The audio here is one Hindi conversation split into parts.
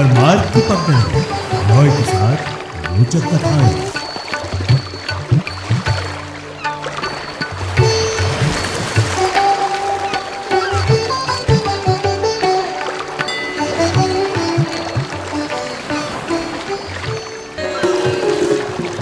और मार्ग की पकड़ रॉय के साथ रोचक कथाएं।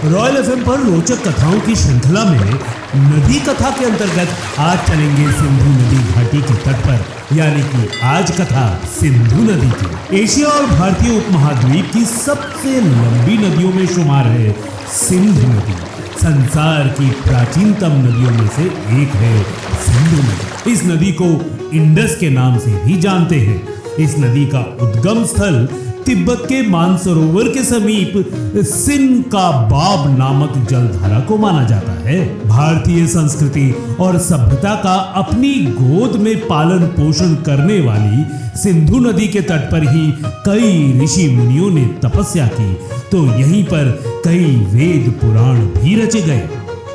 रॉयल एफएम पर रोचक कथाओं की श्रृंखला में नदी कथा के अंतर्गत आज चलेंगे सिंधु नदी घाटी के तट पर, यानी कि आज कथा सिंधु नदी की। एशिया और भारतीय उपमहाद्वीप की सबसे लंबी नदियों में शुमार है सिंधु नदी। संसार की प्राचीनतम नदियों में से एक है सिंधु नदी। इस नदी को इंडस के नाम से भी जानते हैं। इस नदी का उद्गम स्थल तिब्बत के मानसरोवर के समीप सिन का बाब नामक जलधारा को माना जाता है। भारतीय संस्कृति और सभ्यता का अपनी गोद में पालन पोषण करने वाली सिंधु नदी के तट पर ही कई ऋषि मुनियों ने तपस्या की, तो यहीं पर कई वेद पुराण भी रचे गए।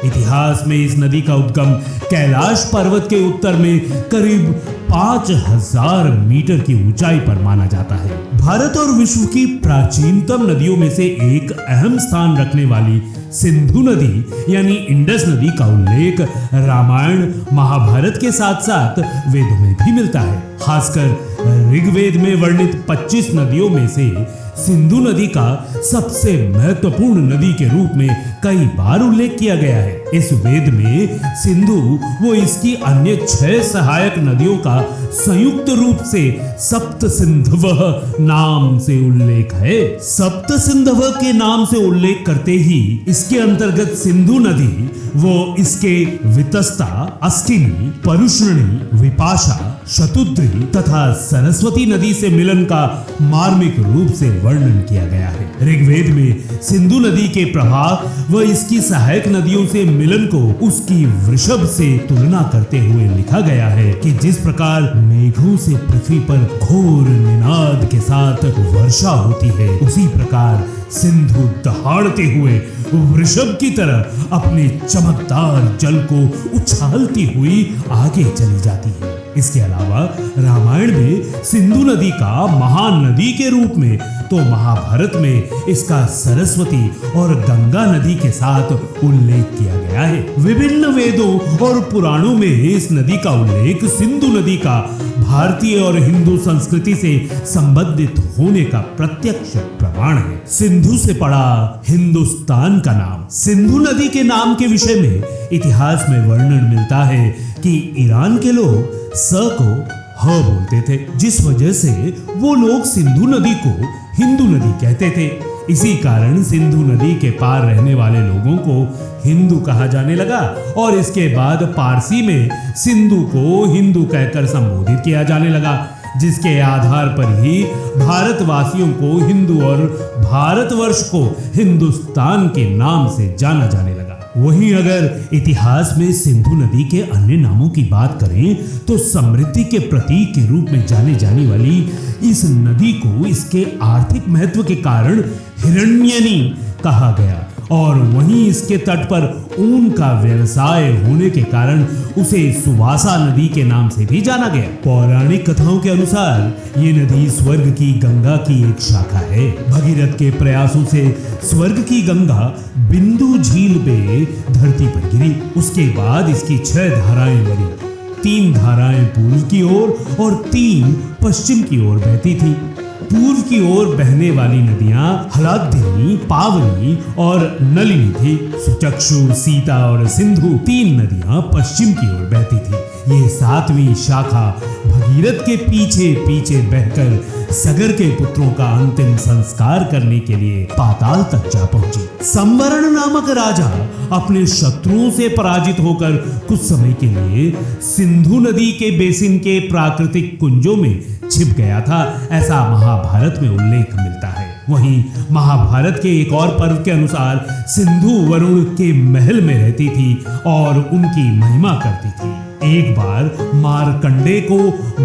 इतिहास में इस नदी का उद्गम कैलाश पर्वत के उत्तर में करीब 5000 मीटर की ऊंचाई पर माना जाता है। भारत और विश्व की प्राचीनतम नदियों में से एक अहम स्थान रखने वाली सिंधु नदी यानी इंडस नदी का उल्लेख रामायण महाभारत के साथ साथ वेदों में भी मिलता है। खासकर ऋग्वेद में वर्णित 25 नदियों में से सिंधु नदी का सबसे महत्वपूर्ण नदी के रूप में कई बार उल्लेख किया गया है। इस वेद में सिंधु वो इसकी अन्य 6 सहायक नदियों का संयुक्त रूप से सप्त सिंधवः नाम से उल्लेख है। सप्त सिंधवः के नाम से उल्लेख करते ही इसके अंतर्गत सिंधु नदी वो इसके वितस्ता, अस्किनी, परुष्णी, विपाशा, शतुद्री तथा सरस्वती नदी से मिलन का मार्मिक रूप से वर्णन किया गया है। ऋग्वेद में सिंधु नदी के प्रवाह व इसकी सहायक नदियों से मिलन को उसकी वृषभ से तुलना करते हुए लिखा गया है कि जिस प्रकार मेघों से पृथ्वी पर घोर निनाद के साथ वर्षा होती है, उसी प्रकार सिंधु दहाड़ते हुए वृषभ की तरह अपने चमकदार जल को उछालती हुई आगे चली जाती है। इसके अलावा रामायण में सिंधु नदी का महानदी के रूप में, तो महाभारत में इसका सरस्वती और गंगा नदी के साथ उल्लेख किया गया है। विभिन्न वेदों और पुराणों में इस नदी का उल्लेख सिंधु नदी का भारतीय और हिंदू संस्कृति से संबंधित होने का प्रत्यक्ष प्रमाण है। सिंधु से पड़ा हिंदुस्तान का नाम। सिंधु नदी के नाम के विषय में इतिहास में वर्णन मिलता है कि ईरान के लोग स को ह बोलते थे, जिस वजह से वो लोग सिंधु नदी को हिंदू नदी कहते थे। इसी कारण सिंधु नदी के पार रहने वाले लोगों को हिंदू कहा जाने लगा और इसके बाद पारसी में सिंधु को हिंदू कहकर संबोधित किया जाने लगा, जिसके आधार पर ही भारतवासियों को हिंदू और भारतवर्ष को हिंदुस्तान के नाम से जाना जाने लगा। वहीं अगर इतिहास में सिंधु नदी के अन्य नामों की बात करें तो समृद्धि के प्रतीक के रूप में जाने जाने वाली इस नदी को इसके आर्थिक महत्व के कारण हिरण्यनी कहा गया और वहीं इसके तट पर ऊन का व्यवसाय होने के कारण उसे सुवासा नदी के नाम से भी जाना गया। पौराणिक कथाओं के अनुसार ये नदी स्वर्ग की गंगा की एक शाखा है। भगीरथ के प्रयासों से स्वर्ग की गंगा बिंदु झील पे धरती पर गिरी। उसके बाद इसकी 6 धाराएं बनी। 3 धाराएं पूर्व की ओर और 3 पश्चिम की ओर बहती थी। पूर्व की ओर बहने वाली नदियां हलाद्री, पावनी और नलिनी थी। सुचक्षु, सीता और सिंधु 3 नदियां पश्चिम की ओर बहती थी। ये 7वीं शाखा भगीरथ के पीछे पीछे बहकर सगर के पुत्रों का अंतिम संस्कार करने के लिए पाताल तक जा पहुंची। संवरण नामक राजा अपने शत्रुओं से पराजित होकर कुछ समय के लिए सिंधु नदी के बेसिन के प्राकृतिक कुंजों में छिप गया था, ऐसा महाभारत में उल्लेख मिलता है। वहीं महाभारत के एक और पर्व के अनुसार सिंधु वरुण के महल में रहती थी और उनकी महिमा करती थी। एक बार मारकंडे को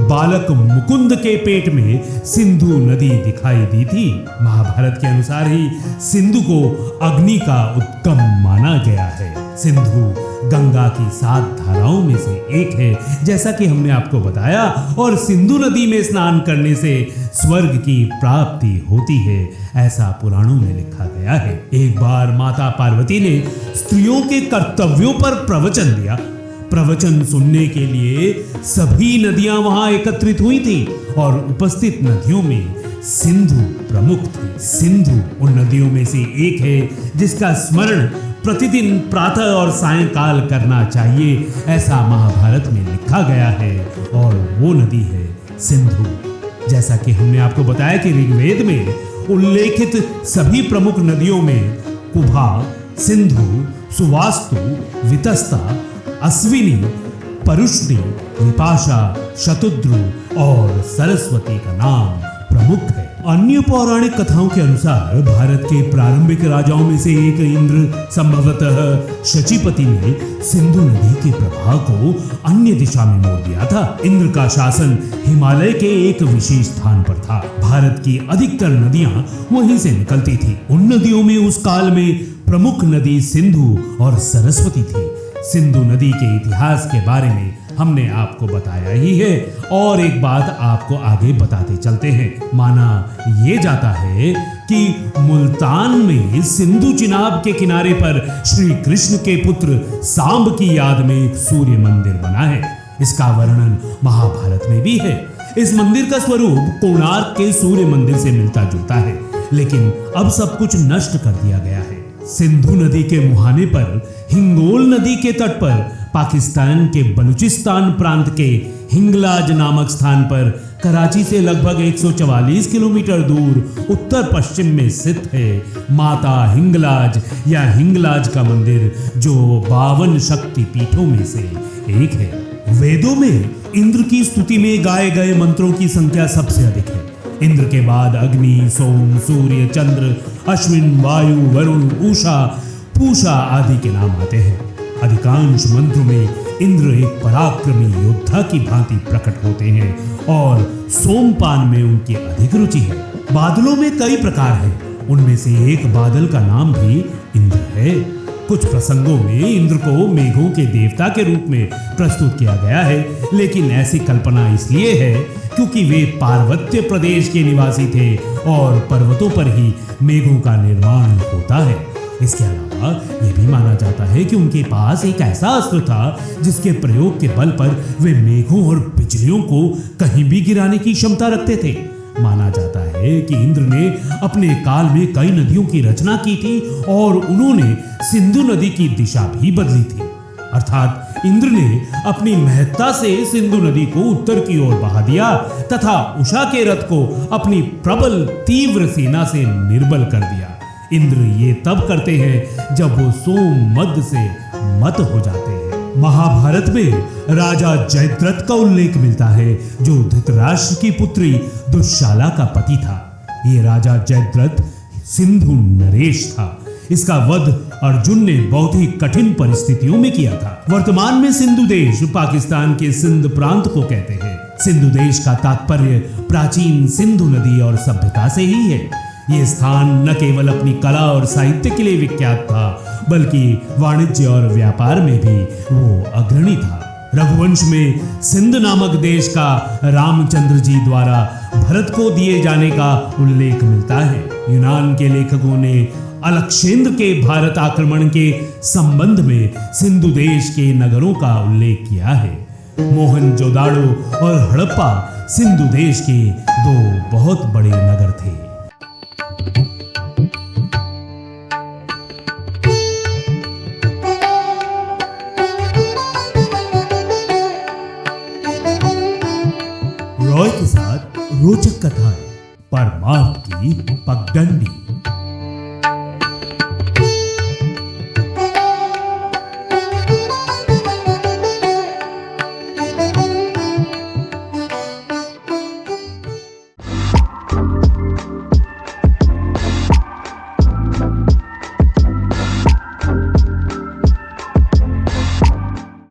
बालक मुकुंद के पेट में सिंधु नदी दिखाई दी थी। महाभारत के अनुसार ही सिंधु को अग्नि का उद्गम माना गया है। सिंधु गंगा की 7 धाराओं में से एक है, जैसा कि हमने आपको बताया, और सिंधु नदी में स्नान करने से स्वर्ग की प्राप्ति होती है, ऐसा पुराणों में लिखा गया है। एक बार माता पार्वती ने स्त्रियों के कर्तव्यों पर प्रवचन दिया। प्रवचन सुनने के लिए सभी नदियां वहां एकत्रित हुई थी और उपस्थित नदियों में सिंधु प्रमुख थी। सिंधु उन नदियों में से एक है जिसका स्मरण प्रतिदिन प्रातः और सायंकाल करना चाहिए, ऐसा महाभारत में लिखा गया है, और वो नदी है सिंधु। जैसा कि हमने आपको बताया कि ऋग्वेद में उल्लेखित सभी प्रमुख नदियों में कुभा, सिंधु, सुवास्तु, वितस्ता, अश्विनी, परुष्णी, विपाशा, शतुद्रु और सरस्वती का नाम प्रमुख है। अन्य पौराणिक कथाओं के अनुसार भारत के प्रारंभिक राजाओं में से एक इंद्र, संभवतः शचीपति, ने सिंधु नदी के प्रवाह को अन्य दिशा में मोड़ दिया था। इंद्र का शासन हिमालय के एक विशेष स्थान पर था। भारत की अधिकतर नदियां वहीं से निकलती थी। उन नदियों में उस काल में प्रमुख नदी सिंधु और सरस्वती थी। सिंधु नदी के इतिहास के बारे में हमने आपको बताया ही है, और एक बात आपको आगे बताते चलते हैं। माना ये जाता है कि मुल्तान में सिंधु चिनाब के किनारे पर श्री कृष्ण के पुत्र सांब की याद में एक सूर्य मंदिर बना है। इसका वर्णन महाभारत में भी है। इस मंदिर का स्वरूप कोणार्क के सूर्य मंदिर से मिलता जुलता है, लेकिन अब सब कुछ नष्ट कर दिया गया है। सिंधु नदी के मुहाने पर हिंगोल नदी के तट पर पाकिस्तान के बलूचिस्तान प्रांत के हिंगलाज नामक स्थान पर कराची से लगभग 144 किलोमीटर दूर उत्तर पश्चिम में स्थित है माता हिंगलाज या हिंगलाज का मंदिर, जो 52 शक्ति पीठों में से एक है। वेदों में इंद्र की स्तुति में गाए गए मंत्रों की संख्या सबसे अधिक है। इंद्र के बाद अग्नि, सोम, सूर्य, चंद्र, अश्विन, वायु, वरुण, उषा, पूषा आदि के नाम आते हैं। अधिकांश मंत्रों में इंद्र एक पराक्रमी योद्धा की भांति प्रकट होते हैं और सोमपान में उनकी अधिक रुचि है। बादलों में कई प्रकार हैं, उनमें से एक बादल का नाम भी इंद्र है। कुछ प्रसंगों में इंद्र को मेघों के देवता के रूप में प्रस्तुत किया गया है, लेकिन ऐसी कल्पना इसलिए है क्योंकि वे पार्वत्य प्रदेश के निवासी थे और पर्वतों पर ही मेघों का निर्माण होता है। इसके अलावा यह भी माना जाता है कि उनके पास एक ऐसा अस्त्र था जिसके प्रयोग के बल पर वे मेघों और बिजलियों को कहीं भी गिराने की क्षमता रखते थे। माना जाता है कि इंद्र ने अपने काल में कई नदियों की रचना की थी और उन्होंने सिंधु नदी की दिशा भी बदली थी। अर्थात इंद्र ने अपनी महत्ता से सिंधु नदी को उत्तर की ओर बहा दिया तथा उषा के रथ को अपनी प्रबल तीव्र सेना से निर्बल कर दिया। इंद्र ये तब करते हैं जब वो सोम मद से मत हो जाते हैं। महाभारत में राजा जयद्रथ का उल्लेख मिलता है, जो धृतराष्ट्र की पुत्री दुश्शाला का पति था। ये राजा जयद्रथ सिंधु नरेश था। इसका वध अर्जुन ने बहुत ही कठिन परिस्थितियों में किया था। वर्तमान में सिंधु देश पाकिस्तान के सिंध प्रांत को कहते हैं। सिंधु देश का तात्पर्य प्राचीन सिंधु नदी और सभ्यता से ही है। ये स्थान न केवल अपनी कला और साहित्य के लिए विख्यात था, बल्कि वाणिज्य और व्यापार में भी वो अग्रणी था। रघुवंश में सिंध नामक देश का रामचंद्र जी द्वारा भरत को दिए जाने का उल्लेख मिलता है। यूनान के लेखकों ने अलक्षेंद्र के भारत आक्रमण के संबंध में सिंधु देश के नगरों का उल्लेख किया है। मोहनजोदाड़ो और हड़प्पा सिंधु देश के दो बहुत बड़े नगर थे। रॉय के साथ रोचक कथाएं, परमार्थ की पगडंडी।